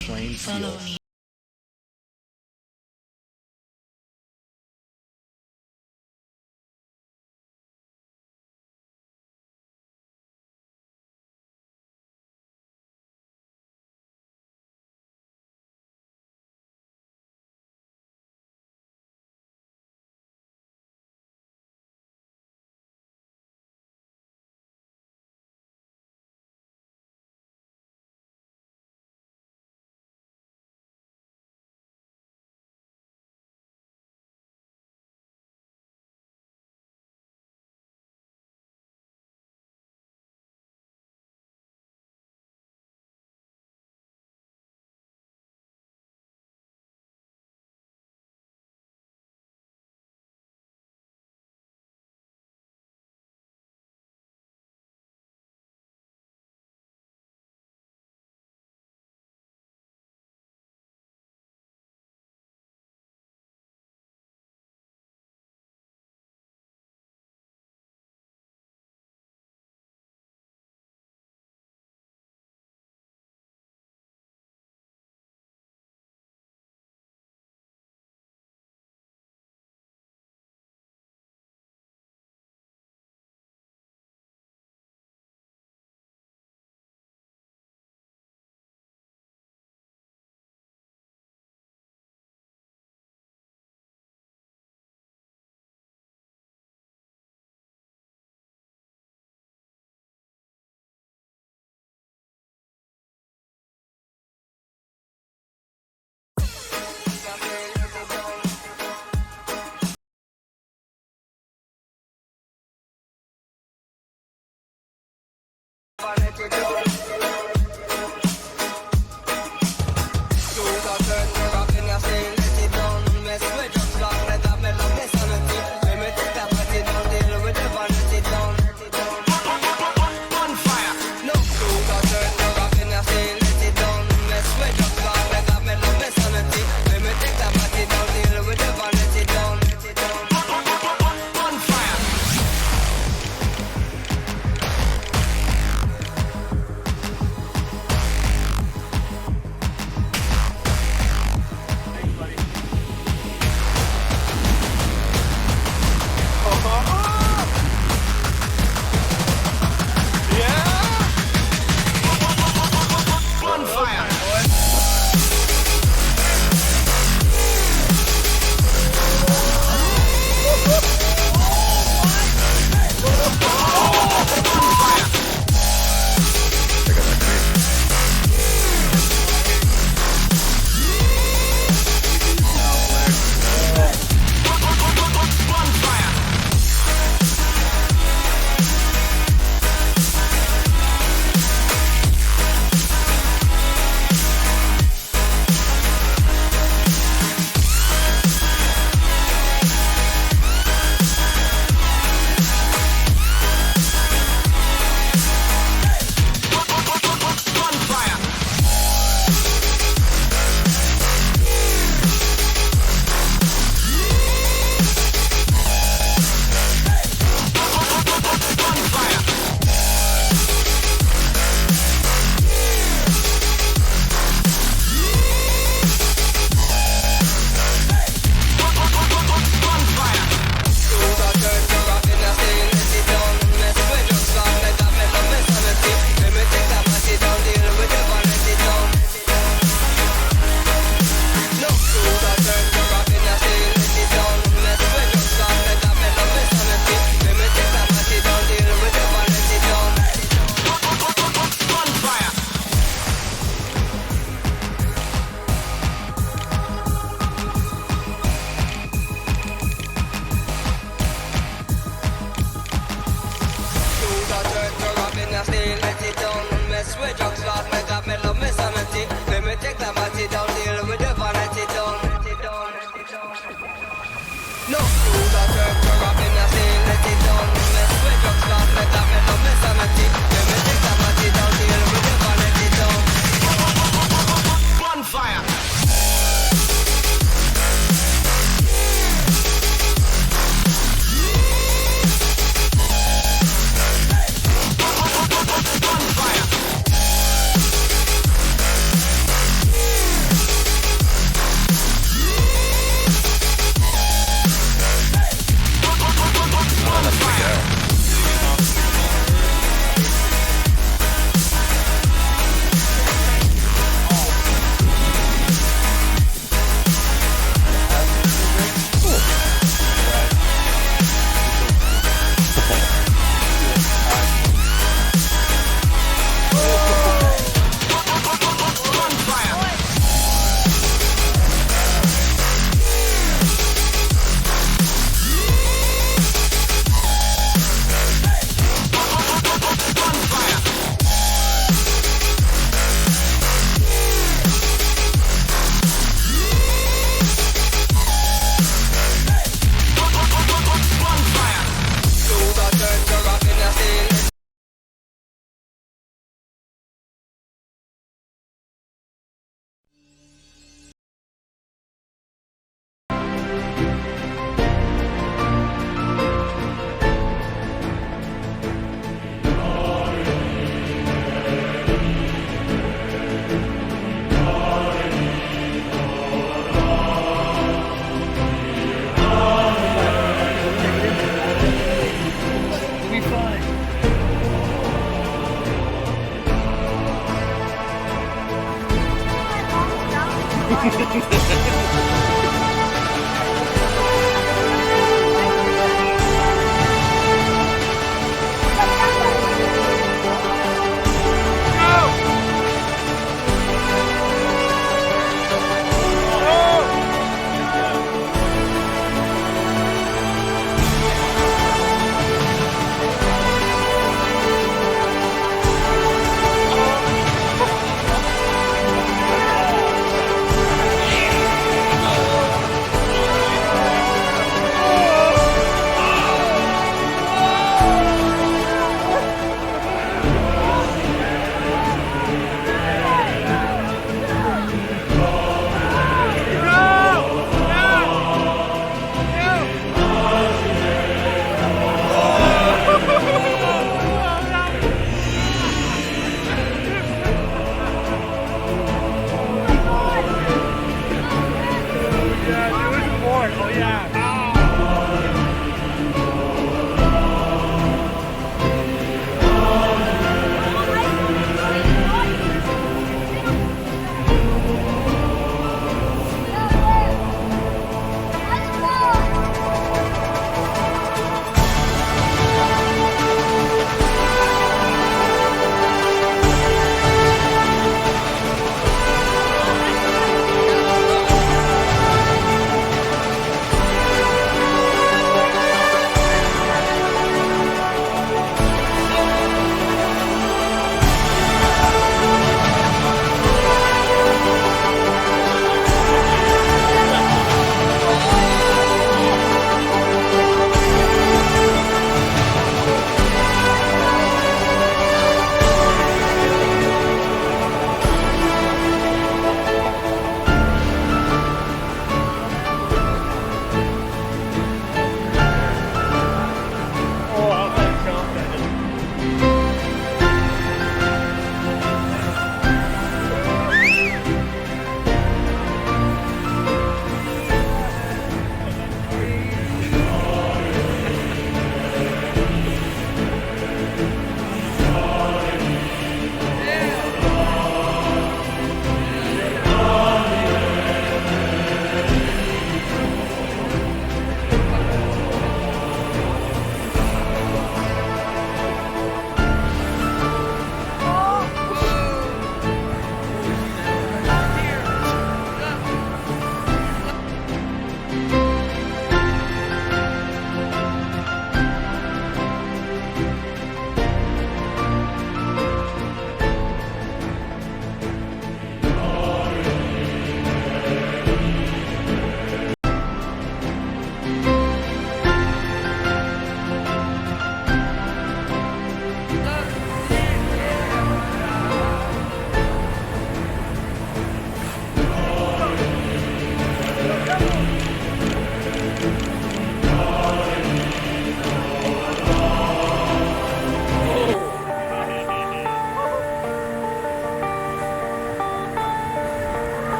Plain Follow steel. me.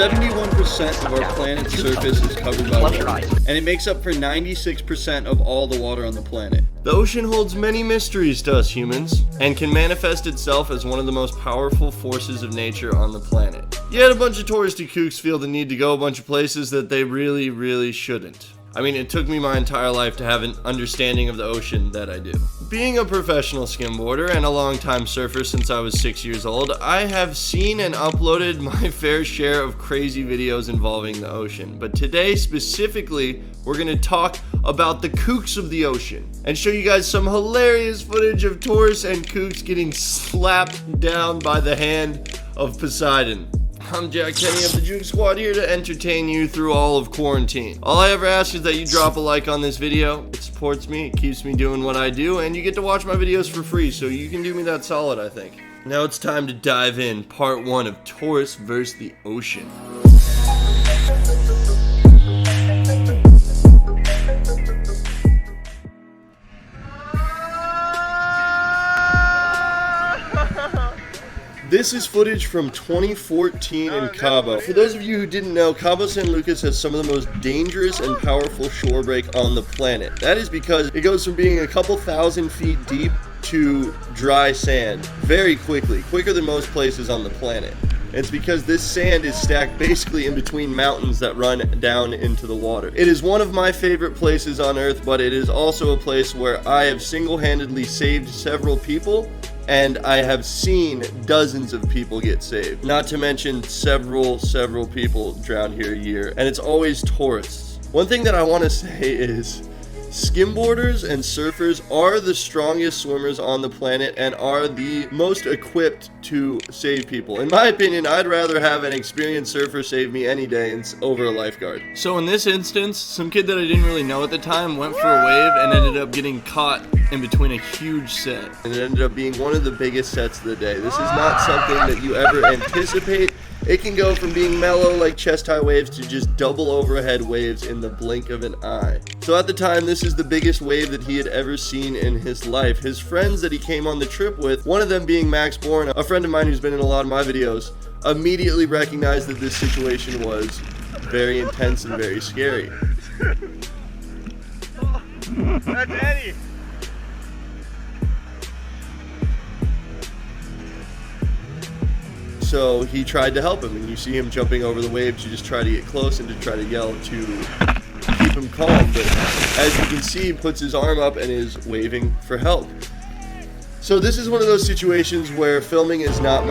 71% of our planet's surface is covered by water, and it makes up for 96% of all the water on the planet. The ocean holds many mysteries to us humans, and can manifest itself as one of the most powerful forces of nature on the planet. Yet a bunch of touristy kooks feel the need to go a bunch of places that they really shouldn't. I mean, it took me my entire life to have an understanding of the ocean that I do. Being a professional skimboarder and a longtime surfer since I was 6 years old, I have seen and uploaded my fair share of crazy videos involving the ocean. But today, specifically, we're gonna talk about the kooks of the ocean and show you guys some hilarious footage of tourists and kooks getting slapped down by the hand of Poseidon. I'm Jack Kenny of the Juke Squad, here to entertain you through all of quarantine. All I ever ask is that you drop a like on this video. It supports me, it keeps me doing what I do, and you get to watch my videos for free, so you can do me that solid, I think. Now it's time to dive in, part 1 of Tourists vs. the Ocean. This is footage from 2014 in Cabo. For those of you who didn't know, Cabo San Lucas has some of the most dangerous and powerful shore break on the planet. That is because it goes from being a couple thousand feet deep to dry sand very quickly, quicker than most places on the planet. It's because this sand is stacked basically in between mountains that run down into the water. It is one of my favorite places on Earth, but it is also a place where I have single-handedly saved several people, and I have seen dozens of people get saved. Not to mention several people drown here a year, and it's always tourists. One thing that I want to say is skimboarders and surfers are the strongest swimmers on the planet and are the most equipped to save people. In my opinion, I'd rather have an experienced surfer save me any day over a lifeguard. So in this instance, some kid that I didn't really know at the time went for a wave and ended up getting caught in between a huge set. And it ended up being one of the biggest sets of the day. This is not something that you ever anticipate. It can go from being mellow like chest-high waves to just double overhead waves in the blink of an eye. So at the time, this is the biggest wave that he had ever seen in his life. His friends that he came on the trip with, one of them being Max Bourne, a friend of mine who's been in a lot of my videos, immediately recognized that this situation was very intense and very scary. That's Eddie! So he tried to help him, and you see him jumping over the waves. You just try to get close and to try to yell to keep him calm. But as you can see, he puts his arm up and is waving for help. So this is one of those situations where filming is not...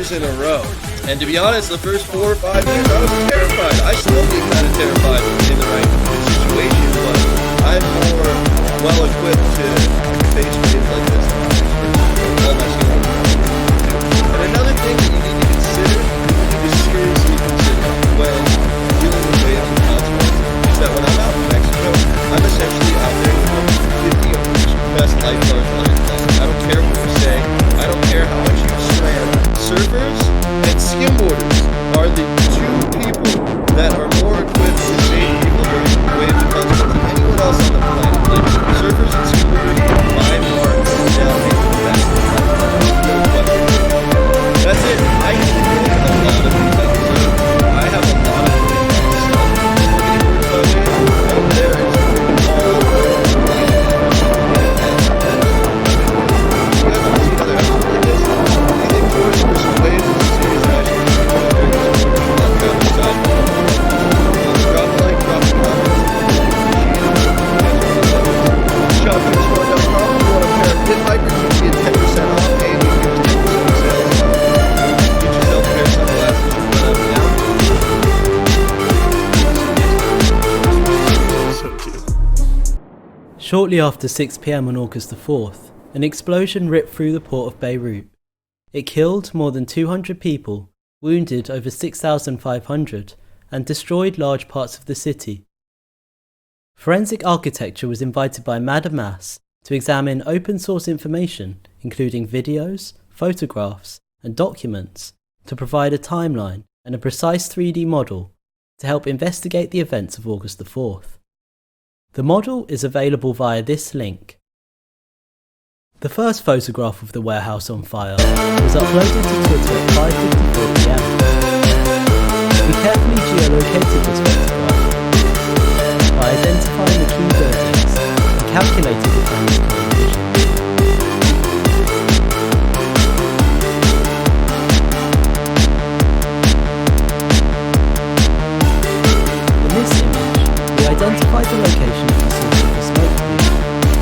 days in a row. And to be honest, the first 4 or 5 days I was terrified. I still get kind of terrified in the right situation, but I'm more well equipped to face waves like this. All my skills. And another thing that you need to consider, you need to seriously consider when dealing with waves and consequences, is that when I'm out in Mexico, I'm essentially out there with 50 of the best lifeguards on the planet. I don't care what you say. I don't care how much you swam. Surfers and skimboarders are the 2 people that are more equipped to save people during waves and consequences than anyone else on the planet. Like, surfers and skimboarders are by far now the best. No question. That's it. I can do a lot of things I deserve. I have a lot of things myself. Getting worked by waves, and there is all Shortly after 6 PM on August the 4th, an explosion ripped through the port of Beirut. It killed more than 200 people, wounded over 6,500, and destroyed large parts of the city. Forensic Architecture was invited by Madame Mas to examine open source information, including videos, photographs, and documents, to provide a timeline and a precise 3D model to help investigate the events of August the 4th. The model is available via this link. The first photograph of the warehouse on fire was uploaded to Twitter at 5:54 PM. We carefully geolocated this photograph by identifying the key buildings and calculated the damage correlation. In this image, we identified the location of the source of the smoke plume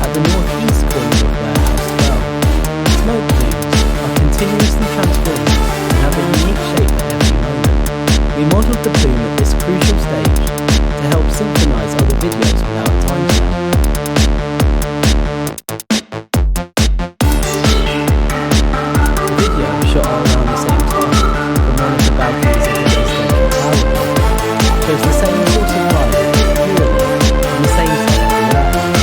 at the northeast corner of warehouse 12. Smoke plumes are continuously transformed and have a unique shape at every moment. We modelled the plume at this crucial stage to help synchronise other videos without timestamp. The video shot at around the same time from one of the balconies of the Istanbul Tower shows the same source of fire purely on the same side of the warehouse.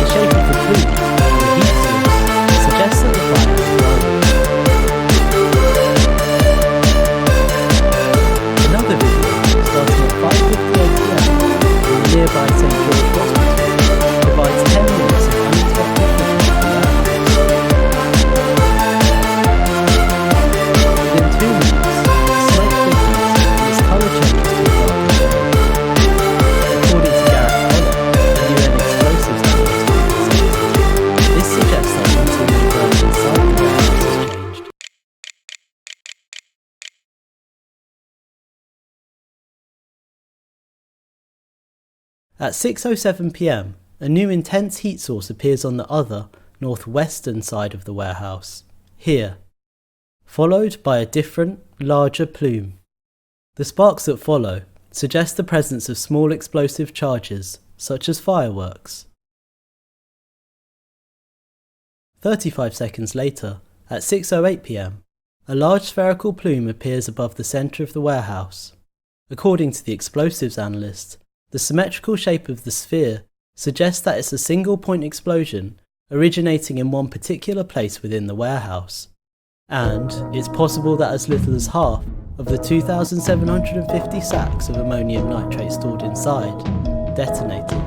The shape of the plume and the heat source suggests that the fire is growing. Another video starting at 5:58 PM in the nearby St. George Hospital provides 10 minutes of uninterrupted footage of the warehouse. Within 2 minutes, the smoke thickens and its colour changes to a darker shade. According to Gareth Oller, a UN explosives analyst, this suggests that something burning inside the warehouse has changed. At 6:07 PM, a new intense heat source appears on the other, northwestern side of the warehouse, here, followed by a different, larger plume. The sparks that follow suggest the presence of small explosive charges, such as fireworks. 35 seconds later, at 6:08 PM, a large spherical plume appears above the centre of the warehouse. According to the explosives analyst, the symmetrical shape of the sphere suggests that it's a single point explosion originating in one particular place within the warehouse. And it's possible that as little as half of the 2,750 sacks of ammonium nitrate stored inside detonated.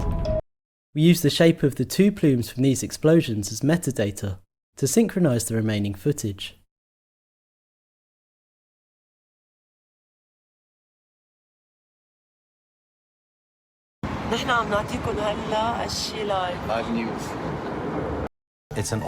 We use the shape of the 2 plumes from these explosions as metadata to synchronise the remaining footage. نحن عم نعطيكم هلا الشي لايف. Live news. It's an